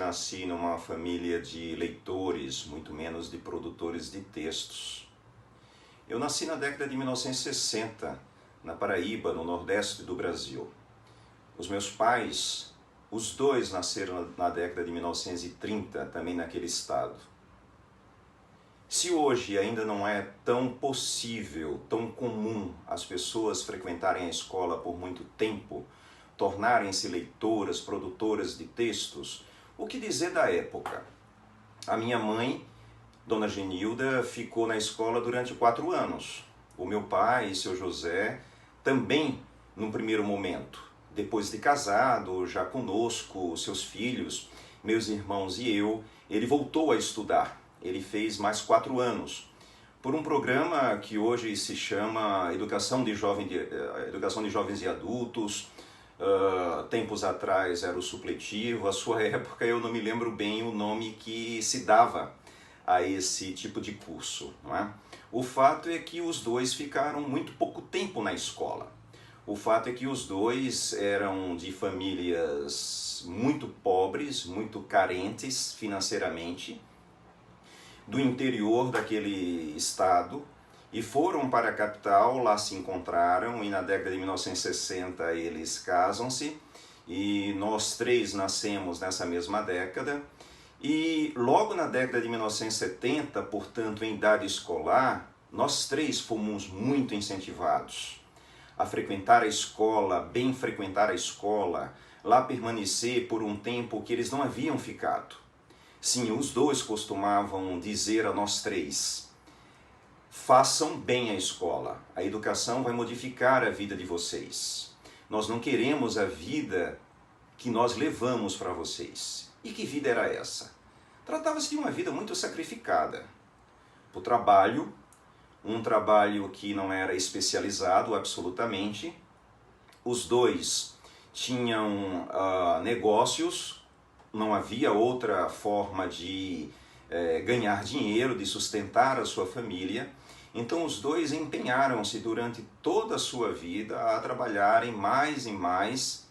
nasci numa família de leitores, muito menos de produtores de textos. Eu nasci na década de 1960, na Paraíba, no nordeste do Brasil. Os meus pais, os dois nasceram na década de 1930, também naquele estado. Se hoje ainda não é tão possível, tão comum as pessoas frequentarem a escola por muito tempo, tornarem-se leitoras, produtoras de textos, o que dizer da época? A minha mãe, Dona Genilda, ficou na escola durante 4 anos. O meu pai, seu José, também num primeiro momento. Depois de casado, já conosco, seus filhos, meus irmãos e eu, ele voltou a estudar. Ele fez mais 4 anos, por um programa que hoje se chama Educação de Jovens e Adultos. Tempos atrás era o supletivo, a sua época eu não me lembro bem o nome que se dava a esse tipo de curso, não é? O fato é que os dois ficaram muito pouco tempo na escola. O fato é que os dois eram de famílias muito pobres, muito carentes financeiramente, do interior daquele estado, e foram para a capital, lá se encontraram, e na década de 1960 eles casam-se, e nós 3 nascemos nessa mesma década, e logo na década de 1970, portanto em idade escolar, nós 3 fomos muito incentivados a frequentar a escola, bem frequentar a escola, lá permanecer por um tempo que eles não haviam ficado. Sim, os dois costumavam dizer a nós 3, façam bem a escola, a educação vai modificar a vida de vocês. Nós não queremos a vida que nós levamos para vocês. E que vida era essa? Tratava-se de uma vida muito sacrificada. O trabalho, um trabalho que não era especializado absolutamente. Os dois tinham negócios. Não havia outra forma de ganhar dinheiro, de sustentar a sua família. Então os dois empenharam-se durante toda a sua vida a trabalharem mais e mais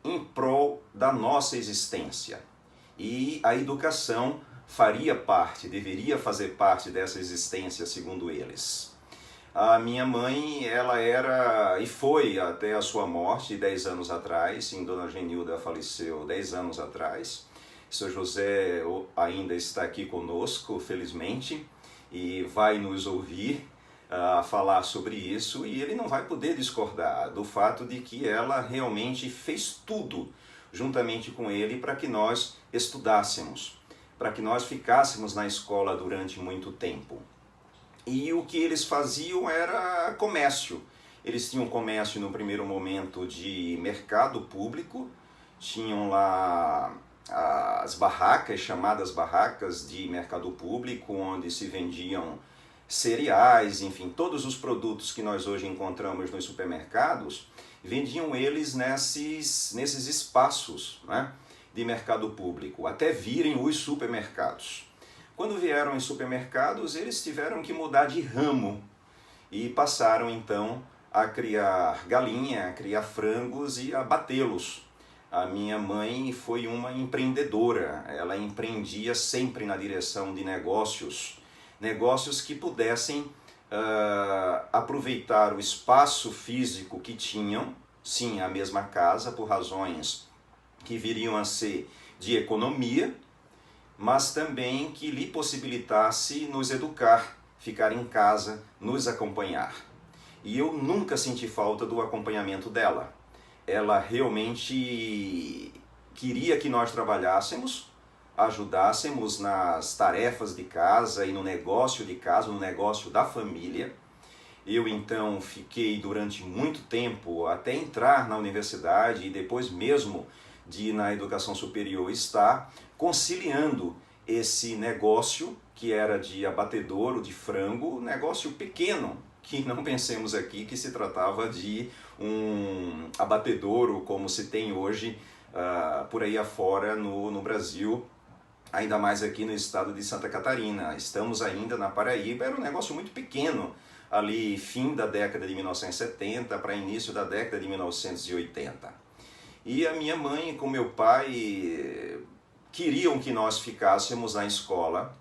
em prol da nossa existência. E a educação faria parte, deveria fazer parte dessa existência, segundo eles. A minha mãe, ela era e foi até a sua morte 10 anos atrás, sim, Dona Genilda faleceu 10 anos atrás. Seu José ainda está aqui conosco, felizmente, e vai nos ouvir falar sobre isso, e ele não vai poder discordar do fato de que ela realmente fez tudo juntamente com ele para que nós estudássemos, para que nós ficássemos na escola durante muito tempo. E o que eles faziam era comércio. Eles tinham comércio no primeiro momento de mercado público, tinham lá as barracas, chamadas barracas de mercado público, onde se vendiam cereais, enfim, todos os produtos que nós hoje encontramos nos supermercados, vendiam eles nesses espaços, né, de mercado público, até virem os supermercados. Quando vieram os supermercados, eles tiveram que mudar de ramo e passaram então a criar galinha, a criar frangos e a batê-los. A minha mãe foi uma empreendedora, ela empreendia sempre na direção de negócios que pudessem aproveitar o espaço físico que tinham, sim, a mesma casa, por razões que viriam a ser de economia, mas também que lhe possibilitasse nos educar, ficar em casa, nos acompanhar. E eu nunca senti falta do acompanhamento dela. Ela realmente queria que nós trabalhássemos, ajudássemos nas tarefas de casa e no negócio de casa, no negócio da família. Eu então fiquei durante muito tempo, até entrar na universidade e depois mesmo de ir na educação superior, estar conciliando esse negócio que era de abatedouro de frango, negócio pequeno, que não pensemos aqui que se tratava de um abatedouro como se tem hoje por aí afora no Brasil, ainda mais aqui no estado de Santa Catarina. Estamos ainda na Paraíba, era um negócio muito pequeno, ali fim da década de 1970 para início da década de 1980. E a minha mãe com meu pai queriam que nós ficássemos na escola,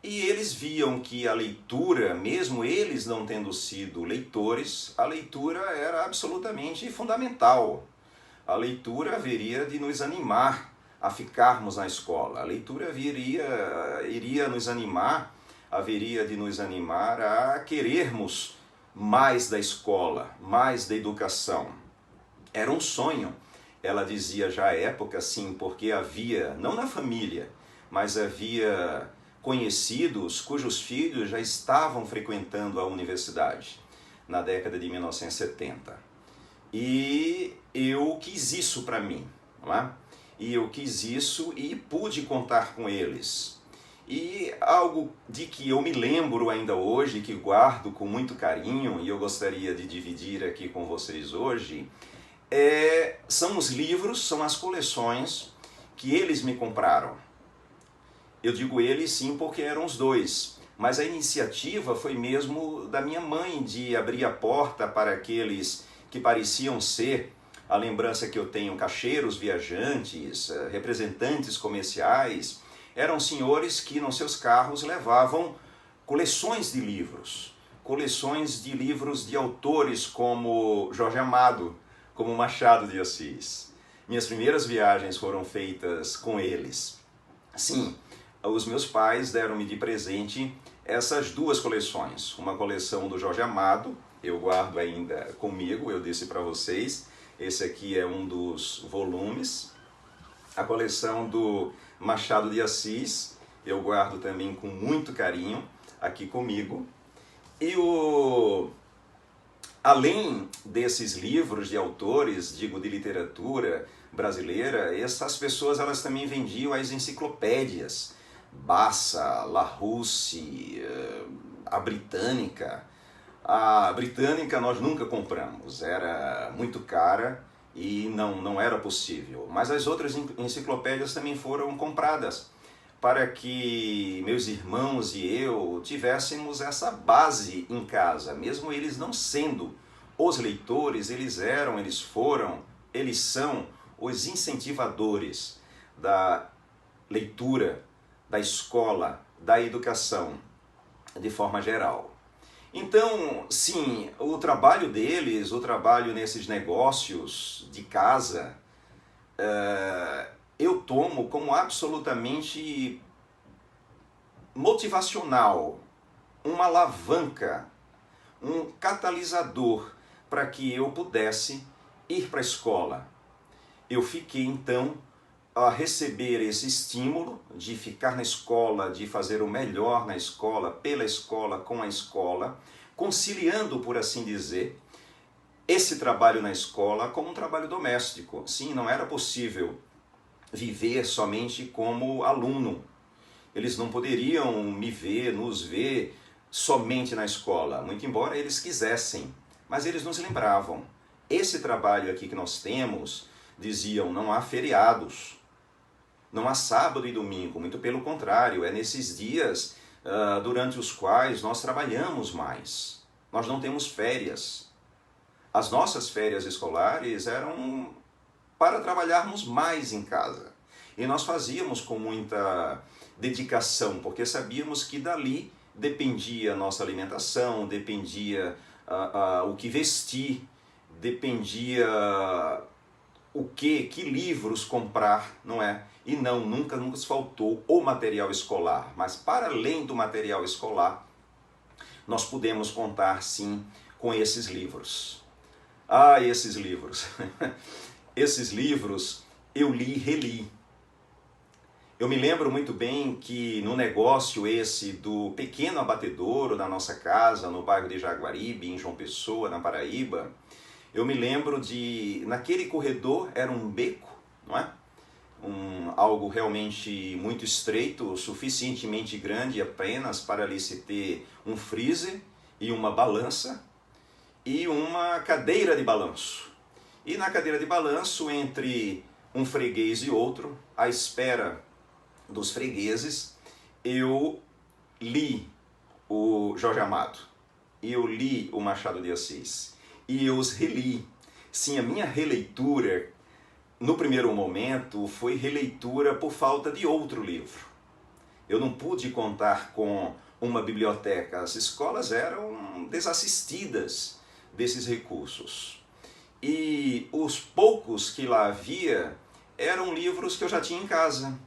e eles viam que a leitura, mesmo eles não tendo sido leitores, a leitura era absolutamente fundamental. A leitura haveria de nos animar a ficarmos na escola. A leitura iria nos animar, haveria de nos animar a querermos mais da escola, mais da educação. Era um sonho, ela dizia já à época, sim, porque havia, não na família, mas havia conhecidos cujos filhos já estavam frequentando a universidade na década de 1970. E eu quis isso para mim, não é? E eu quis isso e pude contar com eles. E algo de que eu me lembro ainda hoje, que guardo com muito carinho, e eu gostaria de dividir aqui com vocês hoje, são os livros, são as coleções que eles me compraram. Eu digo eles sim porque eram os dois, mas a iniciativa foi mesmo da minha mãe de abrir a porta para aqueles que pareciam ser a lembrança que eu tenho, caixeiros, viajantes, representantes comerciais. Eram senhores que nos seus carros levavam coleções de livros de autores como Jorge Amado, como Machado de Assis. Minhas primeiras viagens foram feitas com eles. Sim, os meus pais deram-me de presente essas duas coleções. Uma coleção do Jorge Amado, eu guardo ainda comigo, eu disse para vocês, esse aqui é um dos volumes. A coleção do Machado de Assis, eu guardo também com muito carinho aqui comigo. E além desses livros de autores, digo, de literatura brasileira, essas pessoas elas também vendiam as enciclopédias. Bassa, Larousse, a Britânica. A Britânica nós nunca compramos, era muito cara e não era possível. Mas as outras enciclopédias também foram compradas para que meus irmãos e eu tivéssemos essa base em casa. Mesmo eles não sendo os leitores, eles são os incentivadores da leitura, da escola, da educação, de forma geral. Então, sim, o trabalho deles, o trabalho nesses negócios de casa, eu tomo como absolutamente motivacional, uma alavanca, um catalisador para que eu pudesse ir para a escola. Eu fiquei, então, a receber esse estímulo de ficar na escola, de fazer o melhor na escola, pela escola, com a escola, conciliando, por assim dizer, esse trabalho na escola com um trabalho doméstico. Sim, não era possível viver somente como aluno. Eles não poderiam nos ver somente na escola, muito embora eles quisessem, mas eles nos lembravam. Esse trabalho aqui que nós temos, diziam, não há feriados. Não há sábado e domingo, muito pelo contrário, é nesses dias durante os quais nós trabalhamos mais. Nós não temos férias. As nossas férias escolares eram para trabalharmos mais em casa. E nós fazíamos com muita dedicação, porque sabíamos que dali dependia a nossa alimentação, dependia o que vestir, dependia que livros comprar, não é? E nunca nos faltou o material escolar, mas para além do material escolar, nós podemos contar sim com esses livros. Esses livros! Esses livros eu li e reli. Eu me lembro muito bem que no negócio esse do pequeno abatedouro da nossa casa, no bairro de Jaguaribe, em João Pessoa, na Paraíba, eu me lembro naquele corredor era um beco, não é? Algo realmente muito estreito, suficientemente grande apenas para ali se ter um freezer e uma balança e uma cadeira de balanço. E na cadeira de balanço, entre um freguês e outro, à espera dos fregueses, eu li o Jorge Amado, e eu li o Machado de Assis, e eu os reli. Sim, a minha releitura no primeiro momento, foi releitura por falta de outro livro. Eu não pude contar com uma biblioteca. As escolas eram desassistidas desses recursos. E os poucos que lá havia eram livros que eu já tinha em casa.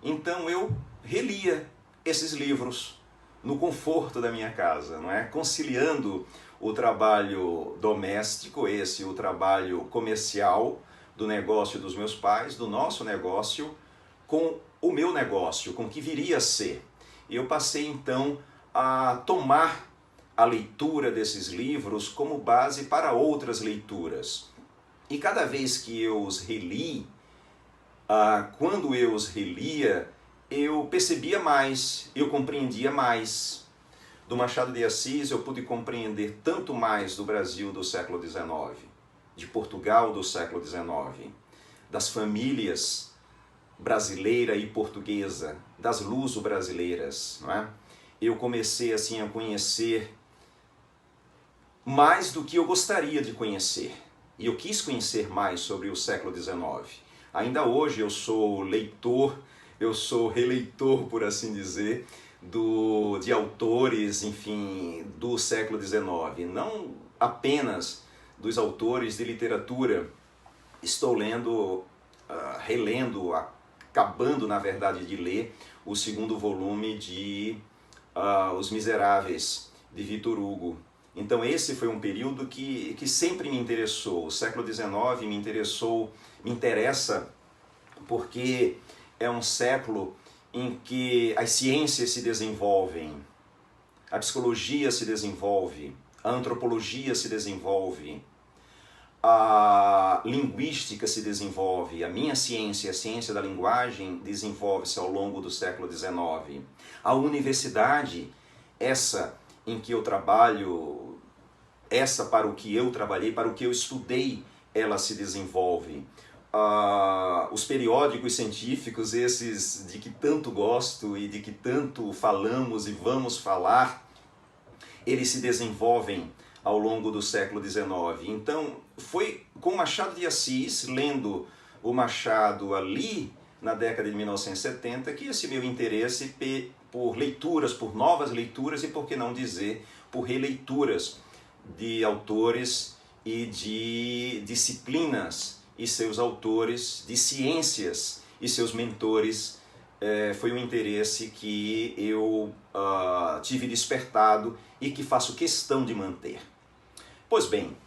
Então eu relia esses livros no conforto da minha casa, não é? Conciliando o trabalho doméstico, o trabalho comercial do negócio dos meus pais, do nosso negócio, com o meu negócio, com o que viria a ser. E eu passei então a tomar a leitura desses livros como base para outras leituras. E cada vez que eu os reli, quando eu os relia, eu percebia mais, eu compreendia mais. Do Machado de Assis eu pude compreender tanto mais do Brasil do século XIX, de Portugal do século XIX, das famílias brasileira e portuguesa, das luso-brasileiras, não é? Eu comecei assim a conhecer mais do que eu gostaria de conhecer. E eu quis conhecer mais sobre o século XIX. Ainda hoje eu sou leitor, eu sou releitor, por assim dizer, de autores, enfim, do século XIX. Não apenas dos autores de literatura. Estou lendo, relendo, acabando, na verdade, de ler o segundo volume de Os Miseráveis, de Victor Hugo. Então esse foi um período que sempre me interessou. O século XIX me interessa porque é um século em que as ciências se desenvolvem, a psicologia se desenvolve, a antropologia se desenvolve, a linguística se desenvolve, a minha ciência, a ciência da linguagem, desenvolve-se ao longo do século XIX. A universidade, essa em que eu trabalho, essa para o que eu trabalhei, para o que eu estudei, ela se desenvolve. Os periódicos científicos, esses de que tanto gosto e de que tanto falamos e vamos falar, eles se desenvolvem ao longo do século XIX. Então, foi com Machado de Assis, lendo o Machado ali na década de 1970, que esse meu interesse por leituras, por novas leituras e, por que não dizer, por releituras de autores e de disciplinas e seus autores, de ciências e seus mentores, foi um interesse que eu tive despertado e que faço questão de manter. Pois bem,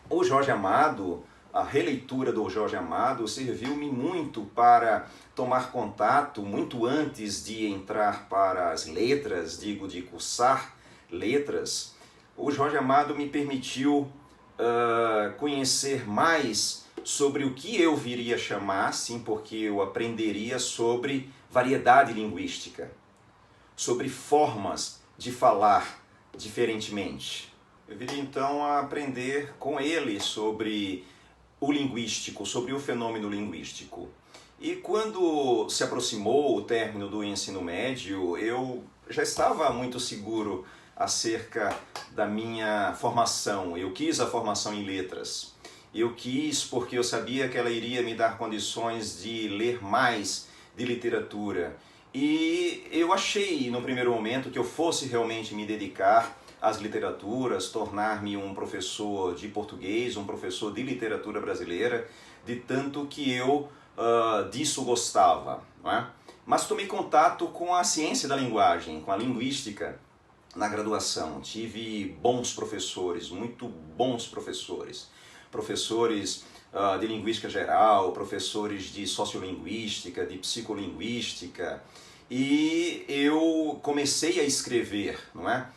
o Jorge Amado, a releitura do Jorge Amado serviu-me muito para tomar contato, muito antes de entrar para as letras, de cursar letras. O Jorge Amado me permitiu conhecer mais sobre o que eu viria a chamar, sim, porque eu aprenderia sobre variedade linguística, sobre formas de falar diferentemente. Eu viria então a aprender com ele sobre o linguístico, sobre o fenômeno linguístico. E quando se aproximou o término do ensino médio, eu já estava muito seguro acerca da minha formação. Eu quis a formação em letras. Eu quis porque eu sabia que ela iria me dar condições de ler mais de literatura. E eu achei, no primeiro momento, que eu fosse realmente me dedicar às literaturas, tornar-me um professor de português, um professor de literatura brasileira, de tanto que eu disso gostava, não é? Mas tomei contato com a ciência da linguagem, com a linguística na graduação. Tive bons professores, muito bons professores. Professores de linguística geral, professores de sociolinguística, de psicolinguística. E eu comecei a escrever, não é?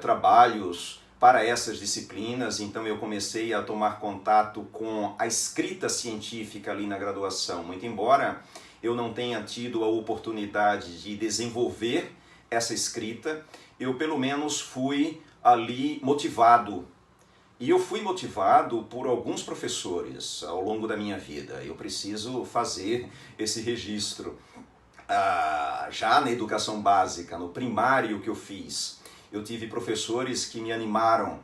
Trabalhos para essas disciplinas, então eu comecei a tomar contato com a escrita científica ali na graduação. Muito embora eu não tenha tido a oportunidade de desenvolver essa escrita, eu pelo menos fui ali motivado. E eu fui motivado por alguns professores ao longo da minha vida. Eu preciso fazer esse registro. Já na educação básica, no primário que eu fiz, eu tive professores que me animaram,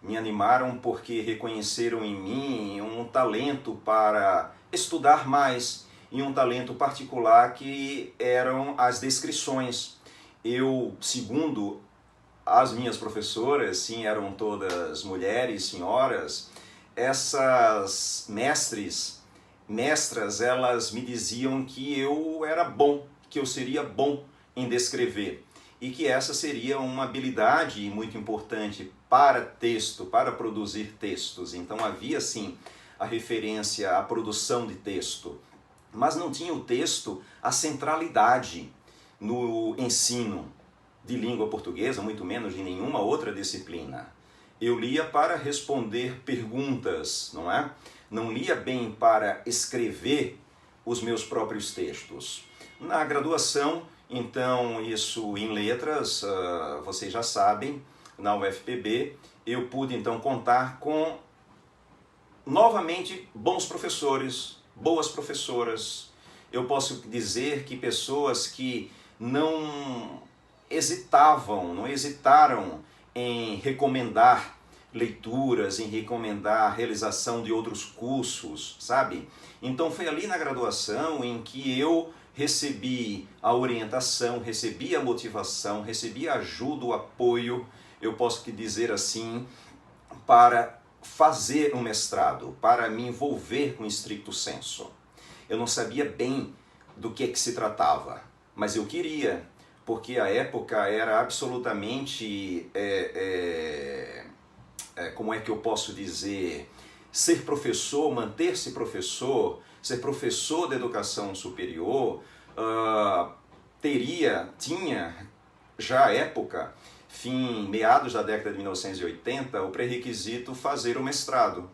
me animaram porque reconheceram em mim um talento para estudar mais e um talento particular que eram as descrições. Eu, segundo as minhas professoras, sim, eram todas mulheres, senhoras, essas mestras, elas me diziam que eu era bom, que eu seria bom em descrever e que essa seria uma habilidade muito importante para texto, para produzir textos. Então havia sim a referência à produção de texto, mas não tinha o texto a centralidade no ensino de língua portuguesa, muito menos de nenhuma outra disciplina. Eu lia para responder perguntas, não é? Não lia bem para escrever os meus próprios textos. Na graduação, então, isso em letras, vocês já sabem, na UFPB, eu pude então contar com, novamente, bons professores, boas professoras. Eu posso dizer que pessoas que não hesitaram em recomendar leituras, em recomendar a realização de outros cursos, sabe? Então foi ali na graduação em que eu recebi a orientação, recebi a motivação, recebi a ajuda, o apoio, eu posso dizer assim, para fazer um mestrado, para me envolver com stricto sensu. Eu não sabia bem do que se tratava, mas eu queria, porque a época era absolutamente, como é que eu posso dizer, ser professor, manter-se professor, ser professor de educação superior, tinha já à época, meados da década de 1980, o pré-requisito fazer o mestrado.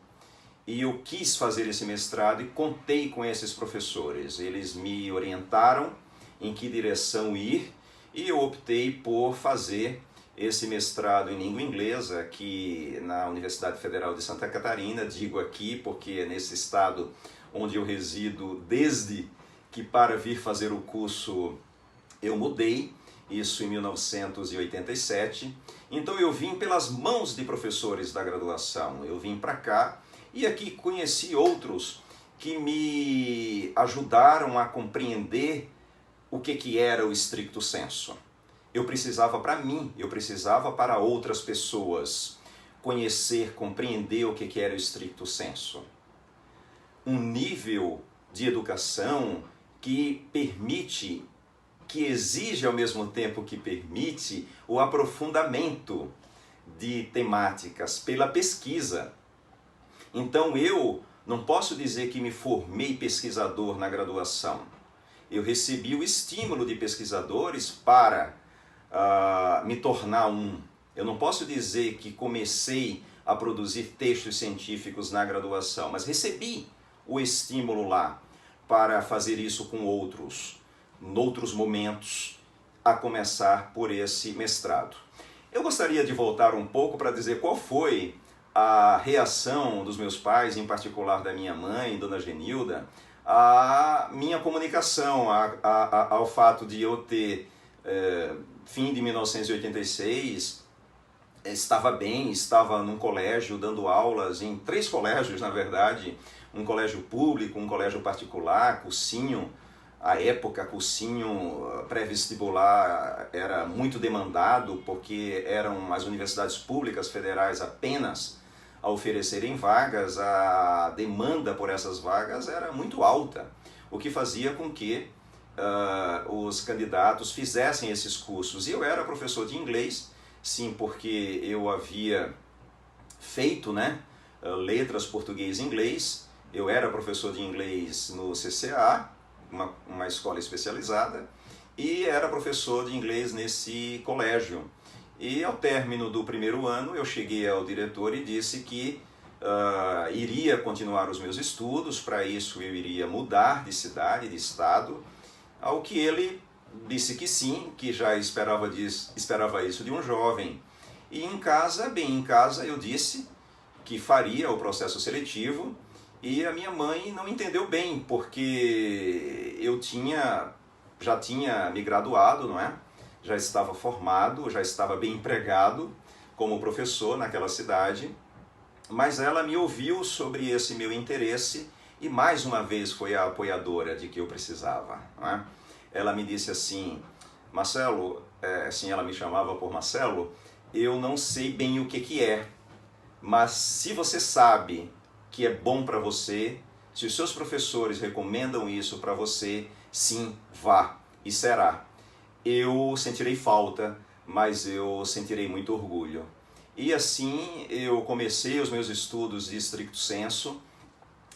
E eu quis fazer esse mestrado e contei com esses professores. Eles me orientaram em que direção ir e eu optei por fazer esse mestrado em língua inglesa aqui na Universidade Federal de Santa Catarina. Digo aqui porque é nesse estado onde eu resido desde que para vir fazer o curso eu mudei, isso em 1987. Então eu vim pelas mãos de professores da graduação, eu vim para cá e aqui conheci outros que me ajudaram a compreender o que era o stricto sensu. Eu precisava para mim, eu precisava para outras pessoas conhecer, compreender o que era o stricto sensu. Um nível de educação que permite, que exige ao mesmo tempo que permite o aprofundamento de temáticas pela pesquisa. Então eu não posso dizer que me formei pesquisador na graduação. Eu recebi o estímulo de pesquisadores para me tornar um. Eu não posso dizer que comecei a produzir textos científicos na graduação, mas recebi o estímulo lá para fazer isso com outros, noutros momentos, a começar por esse mestrado. Eu gostaria de voltar um pouco para dizer qual foi a reação dos meus pais, em particular da minha mãe, Dona Genilda, à minha comunicação, ao fato de eu ter, fim de 1986, estava bem, estava num colégio dando aulas, em 3 colégios na verdade, um colégio público, um colégio particular, cursinho. À época, cursinho pré-vestibular era muito demandado porque eram as universidades públicas federais apenas a oferecerem vagas, a demanda por essas vagas era muito alta, o que fazia com que os candidatos fizessem esses cursos. E eu era professor de inglês, sim, porque eu havia feito, letras português e inglês. Eu era professor de inglês no CCA, uma escola especializada, e era professor de inglês nesse colégio. E ao término do primeiro ano eu cheguei ao diretor e disse que iria continuar os meus estudos, para isso eu iria mudar de cidade, de estado, ao que ele disse que sim, que já esperava isso de um jovem. E em casa eu disse que faria o processo seletivo. E a minha mãe não entendeu bem, porque eu já tinha me graduado, não é? Já estava formado, já estava bem empregado como professor naquela cidade. mas ela me ouviu sobre esse meu interesse e mais uma vez foi a apoiadora de que eu precisava, não é? Ela me disse assim, Marcelo, assim ela me chamava por Marcelo, eu não sei bem o que é, mas se você sabe que é bom para você, se os seus professores recomendam isso para você, sim, vá e será. Eu sentirei falta, mas eu sentirei muito orgulho. E assim eu comecei os meus estudos de stricto sensu,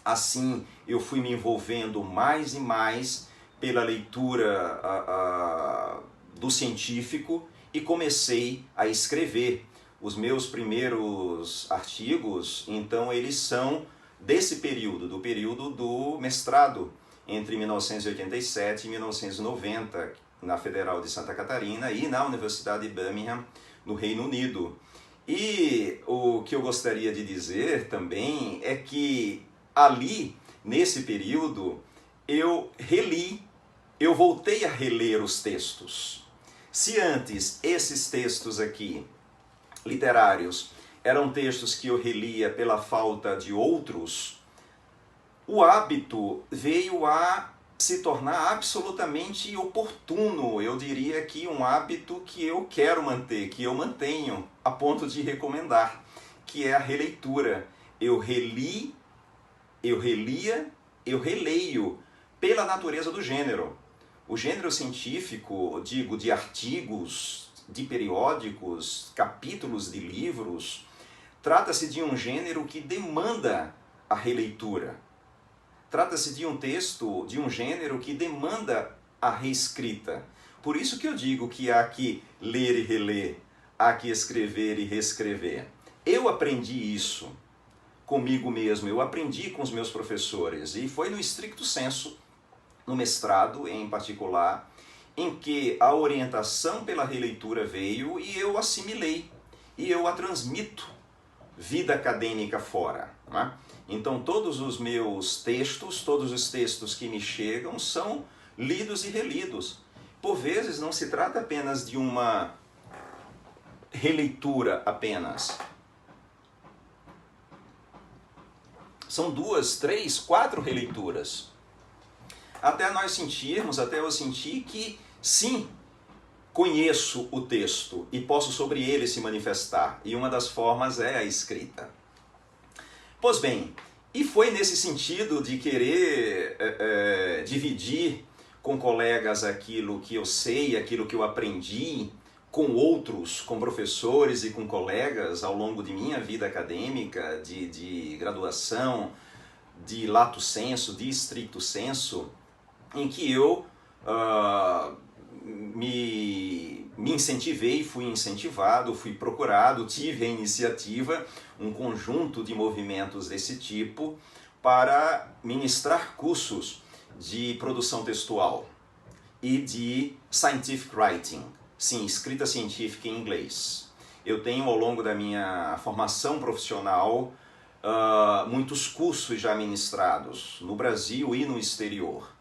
assim eu fui me envolvendo mais e mais pela leitura do científico e comecei a escrever. Os meus primeiros artigos, então, eles são desse período, do período do mestrado, entre 1987 e 1990, na Federal de Santa Catarina e na Universidade de Birmingham, no Reino Unido. E o que eu gostaria de dizer também é que ali, nesse período, eu voltei a reler os textos. Se antes esses textos aqui, literários, eram textos que eu relia pela falta de outros, o hábito veio a se tornar absolutamente oportuno. Eu diria que um hábito que eu quero manter, que eu mantenho a ponto de recomendar, que é a releitura. Eu relia, eu releio pela natureza do gênero. O gênero científico, digo, de artigos, de periódicos, capítulos de livros, trata-se de um gênero que demanda a releitura. Trata-se de um texto, de um gênero que demanda a reescrita. Por isso que eu digo que há que ler e reler, há que escrever e reescrever. Eu aprendi isso comigo mesmo, eu aprendi com os meus professores, e foi no stricto sensu, no mestrado em particular, em que a orientação pela releitura veio e eu assimilei, e eu a transmito vida acadêmica fora, né? Então todos os meus textos, todos os textos que me chegam são lidos e relidos. Por vezes não se trata apenas de uma releitura apenas. São 2, 3, 4 releituras. Até nós sentirmos, até eu sentir que sim, conheço o texto e posso sobre ele se manifestar. E uma das formas é a escrita. Pois bem, e foi nesse sentido de querer dividir com colegas aquilo que eu sei, aquilo que eu aprendi, com outros, com professores e com colegas ao longo de minha vida acadêmica, de graduação, de lato sensu, de stricto sensu, em que eu me incentivei, fui incentivado, fui procurado, tive a iniciativa, um conjunto de movimentos desse tipo para ministrar cursos de produção textual e de scientific writing, sim, escrita científica em inglês. Eu tenho ao longo da minha formação profissional muitos cursos já ministrados no Brasil e no exterior.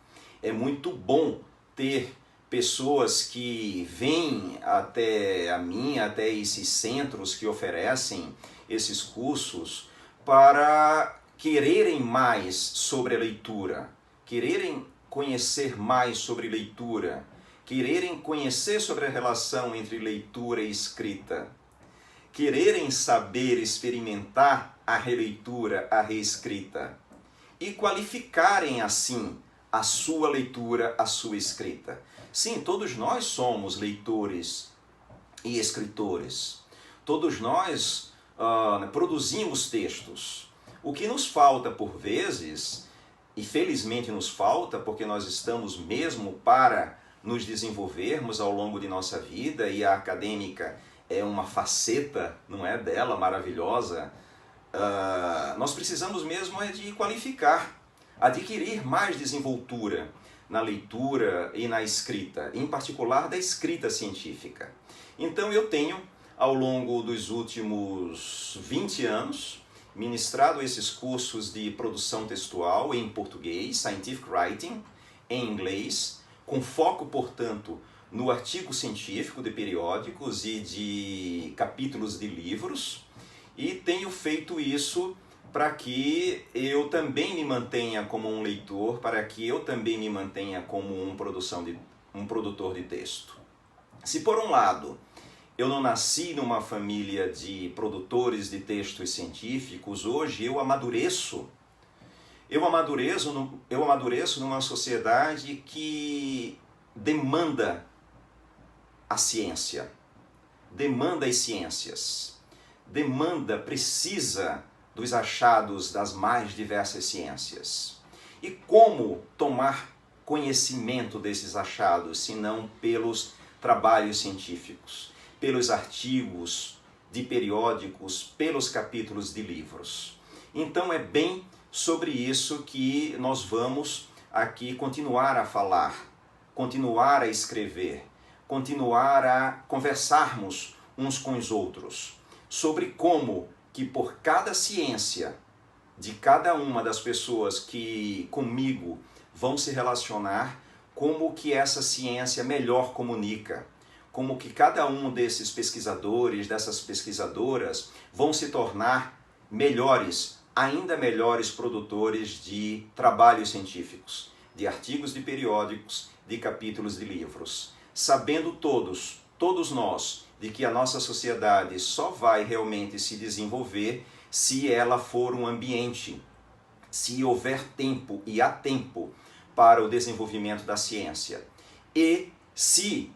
É muito bom ter pessoas que vêm até a mim, até esses centros que oferecem esses cursos, para quererem mais sobre a leitura, quererem conhecer mais sobre leitura, quererem conhecer sobre a relação entre leitura e escrita, quererem saber, experimentar a releitura, a reescrita, e qualificarem assim a sua leitura, a sua escrita. Sim, todos nós somos leitores e escritores. Todos nós produzimos textos. O que nos falta por vezes, e felizmente nos falta, porque nós estamos mesmo para nos desenvolvermos ao longo de nossa vida, e a acadêmica é uma faceta, não é, dela, maravilhosa, nós precisamos mesmo de qualificar, adquirir mais desenvoltura na leitura e na escrita, em particular da escrita científica. Então eu tenho, ao longo dos últimos 20 anos, ministrado esses cursos de produção textual em português, scientific writing, em inglês, com foco, portanto, no artigo científico de periódicos e de capítulos de livros, E tenho feito isso para que eu também me mantenha como um leitor, para que eu também me mantenha como um produtor de texto. Se por um lado eu não nasci numa família de produtores de textos científicos, hoje eu amadureço numa sociedade que demanda a ciência, demanda as ciências, precisa dos achados das mais diversas ciências. E como tomar conhecimento desses achados, se não pelos trabalhos científicos, pelos artigos de periódicos, pelos capítulos de livros? Então é bem sobre isso que nós vamos aqui continuar a falar, continuar a escrever, continuar a conversarmos uns com os outros, sobre como que por cada ciência de cada uma das pessoas que comigo vão se relacionar, como que essa ciência melhor comunica, como que cada um desses pesquisadores, dessas pesquisadoras, vão se tornar melhores, ainda melhores produtores de trabalhos científicos, de artigos de periódicos, de capítulos de livros, sabendo todos nós, de que a nossa sociedade só vai realmente se desenvolver se ela for um ambiente, se houver tempo e há tempo para o desenvolvimento da ciência. E se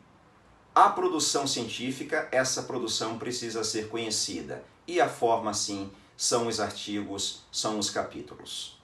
a produção científica, essa produção precisa ser conhecida. E a forma, sim, são os artigos, são os capítulos.